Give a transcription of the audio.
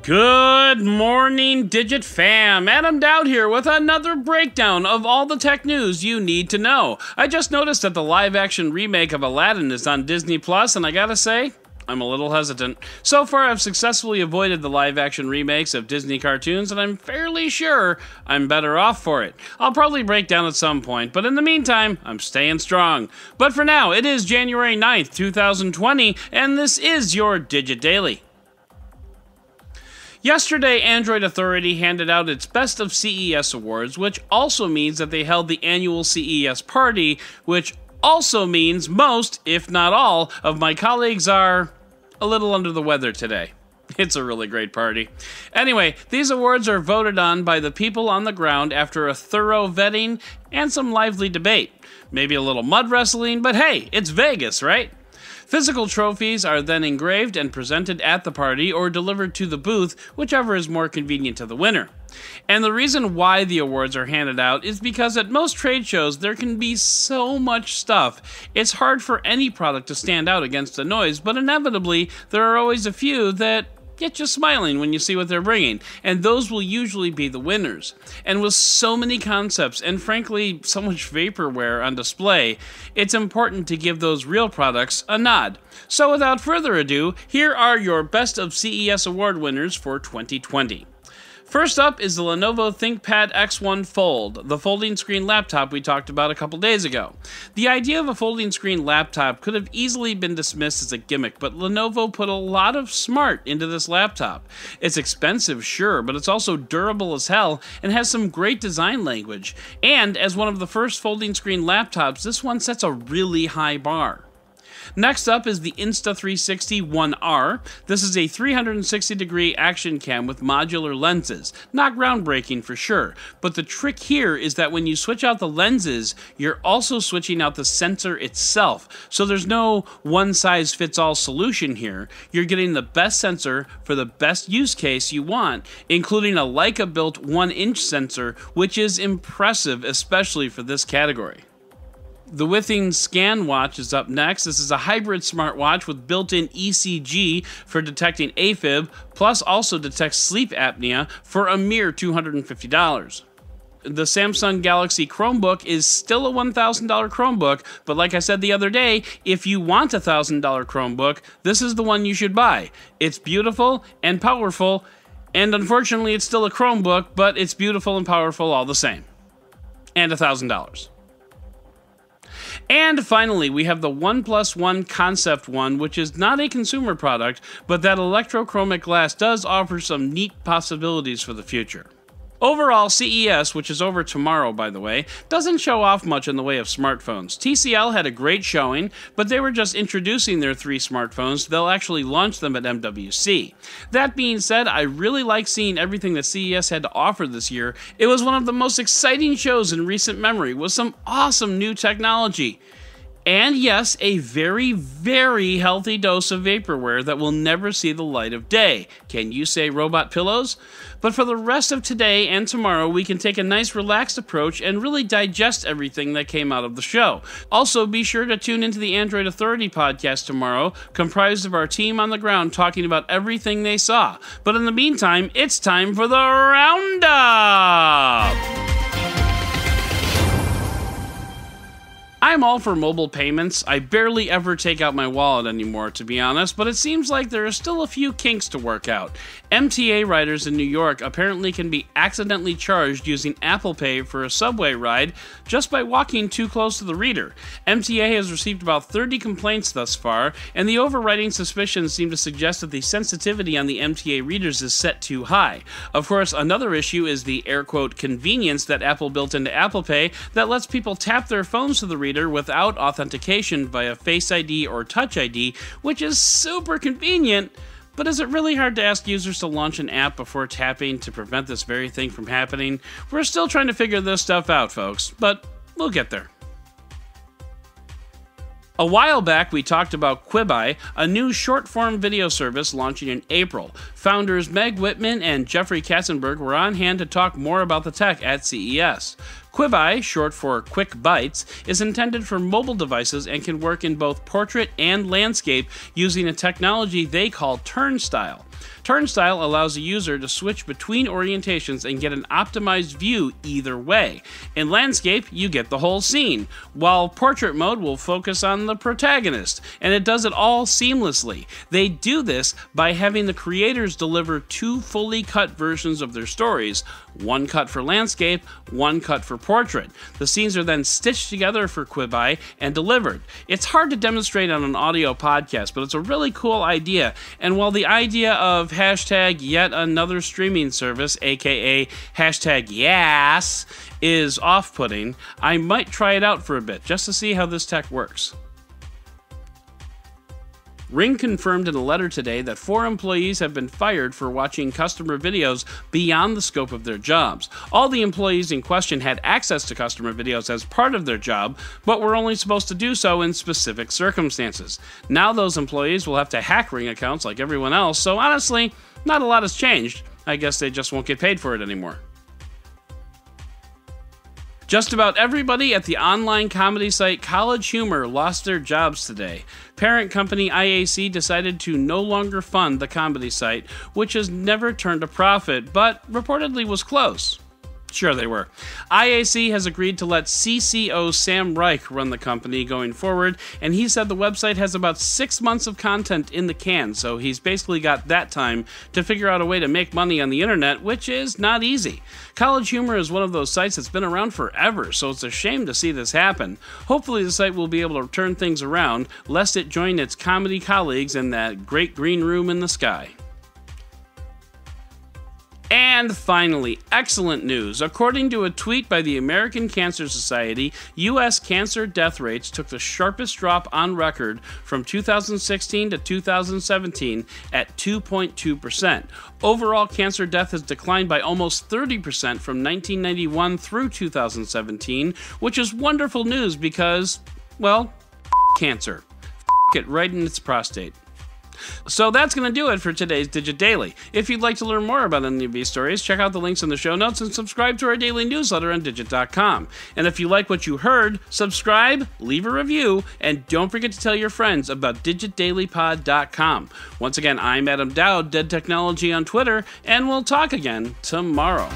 Good morning, Digit fam. Adam Doud here with another breakdown of all the tech news you need to know. I just noticed that the live-action remake of Aladdin is on Disney Plus, and I gotta say, I'm a little hesitant. So far, I've successfully avoided the live-action remakes of Disney cartoons, and I'm fairly sure I'm better off for it. I'll probably break down at some point, but in the meantime, I'm staying strong. But for now, it is January 9th, 2020, and this is your Digit Daily. Yesterday, Android Authority handed out its Best of CES awards, which also means that they held the annual CES party, which also means most, if not all, of my colleagues are a little under the weather today. It's a really great party. Anyway, these awards are voted on by the people on the ground after a thorough vetting and some lively debate. Maybe a little mud wrestling, but hey, it's Vegas, right? Physical trophies are then engraved and presented at the party or delivered to the booth, whichever is more convenient to the winner. And the reason why the awards are handed out is because at most trade shows there can be so much stuff. It's hard for any product to stand out against the noise, but inevitably there are always a few that get you smiling when you see what they're bringing, and those will usually be the winners. And with so many concepts and frankly so much vaporware on display, it's important to give those real products a nod. So without further ado, here are your Best of CES award winners for 2020. First up is the Lenovo ThinkPad X1 Fold, the folding screen laptop we talked about a couple days ago. The idea of a folding screen laptop could have easily been dismissed as a gimmick, but Lenovo put a lot of smart into this laptop. It's expensive, sure, but it's also durable as hell and has some great design language. And as one of the first folding screen laptops, this one sets a really high bar. Next up is the Insta360 1R. This is a 360-degree action cam with modular lenses. Not groundbreaking for sure, but the trick here is that when you switch out the lenses, you're also switching out the sensor itself. So there's no one-size-fits-all solution here. You're getting the best sensor for the best use case you want, including a Leica-built 1-inch sensor, which is impressive, especially for this category. The Withings Scan Watch is up next. This is a hybrid smartwatch with built-in ECG for detecting AFib, plus also detects sleep apnea for a mere $250. The Samsung Galaxy Chromebook is still a $1,000 Chromebook, but like I said the other day, if you want a $1,000 Chromebook, this is the one you should buy. It's beautiful and powerful, and unfortunately it's still a Chromebook, but it's beautiful and powerful all the same. And $1,000. And finally, we have the Oneplus One Concept One, which is not a consumer product, but that electrochromic glass does offer some neat possibilities for the future. Overall, CES, which is over tomorrow by the way, doesn't show off much in the way of smartphones. TCL had a great showing, but they were just introducing their 3 smartphones. They'll actually launch them at MWC. That being said, I really like seeing everything that CES had to offer this year. It was one of the most exciting shows in recent memory, with some awesome new technology. And yes, a very, very healthy dose of vaporware that will never see the light of day. Can you say robot pillows? But for the rest of today and tomorrow, we can take a nice relaxed approach and really digest everything that came out of the show. Also, be sure to tune into the Android Authority Podcast tomorrow, comprised of our team on the ground talking about everything they saw. But in the meantime, it's time for the Roundup! I'm all for mobile payments. I barely ever take out my wallet anymore, to be honest, but it seems like there are still a few kinks to work out. MTA riders in New York apparently can be accidentally charged using Apple Pay for a subway ride just by walking too close to the reader. MTA has received about 30 complaints thus far, and the overriding suspicions seem to suggest that the sensitivity on the MTA readers is set too high. Of course, another issue is the air-quote convenience that Apple built into Apple Pay that lets people tap their phones to the reader without authentication via Face ID or Touch ID, which is super convenient, but is it really hard to ask users to launch an app before tapping to prevent this very thing from happening? We're still trying to figure this stuff out, folks, but we'll get there. A while back, we talked about Quibi, a new short-form video service launching in April. Founders Meg Whitman and Jeffrey Katzenberg were on hand to talk more about the tech at CES. Quibi, short for Quick Bites, is intended for mobile devices and can work in both portrait and landscape using a technology they call Turnstile. Turnstile allows a user to switch between orientations and get an optimized view either way. In landscape, you get the whole scene, while portrait mode will focus on the protagonist, and it does it all seamlessly. They do this by having the creators deliver 2 fully cut versions of their stories, one cut for landscape, one cut for portrait. The scenes are then stitched together for Quibi and delivered. It's hard to demonstrate on an audio podcast, but it's a really cool idea, and while the idea of hashtag yet another streaming service, aka hashtag yes, is off-putting, I might try it out for a bit just to see how this tech works. Ring confirmed in a letter today that 4 employees have been fired for watching customer videos beyond the scope of their jobs. All the employees in question had access to customer videos as part of their job, but were only supposed to do so in specific circumstances. Now those employees will have to hack Ring accounts like everyone else, so honestly, not a lot has changed. I guess they just won't get paid for it anymore. Just about everybody at the online comedy site CollegeHumor lost their jobs today. Parent company IAC decided to no longer fund the comedy site, which has never turned a profit, but reportedly was close. Sure they were. IAC has agreed to let CCO Sam Reich run the company going forward, and he said the website has about 6 months of content in the can, so he's basically got that time to figure out a way to make money on the internet, which is not easy. CollegeHumor is one of those sites that's been around forever, so it's a shame to see this happen. Hopefully the site will be able to turn things around, lest it join its comedy colleagues in that great green room in the sky. And finally, excellent news. According to a tweet by the American Cancer Society, U.S. cancer death rates took the sharpest drop on record from 2016 to 2017 at 2.2%. Overall cancer death has declined by almost 30% from 1991 through 2017, which is wonderful news because, well, cancer. It right in its prostate. So that's going to do it for today's Digit Daily. If you'd like to learn more about any of these stories, check out the links in the show notes and subscribe to our daily newsletter on Digit.com. And if you like what you heard, subscribe, leave a review, and don't forget to tell your friends about DigitDailyPod.com. Once again, I'm Adam Doud, Dead Technology on Twitter, and we'll talk again tomorrow.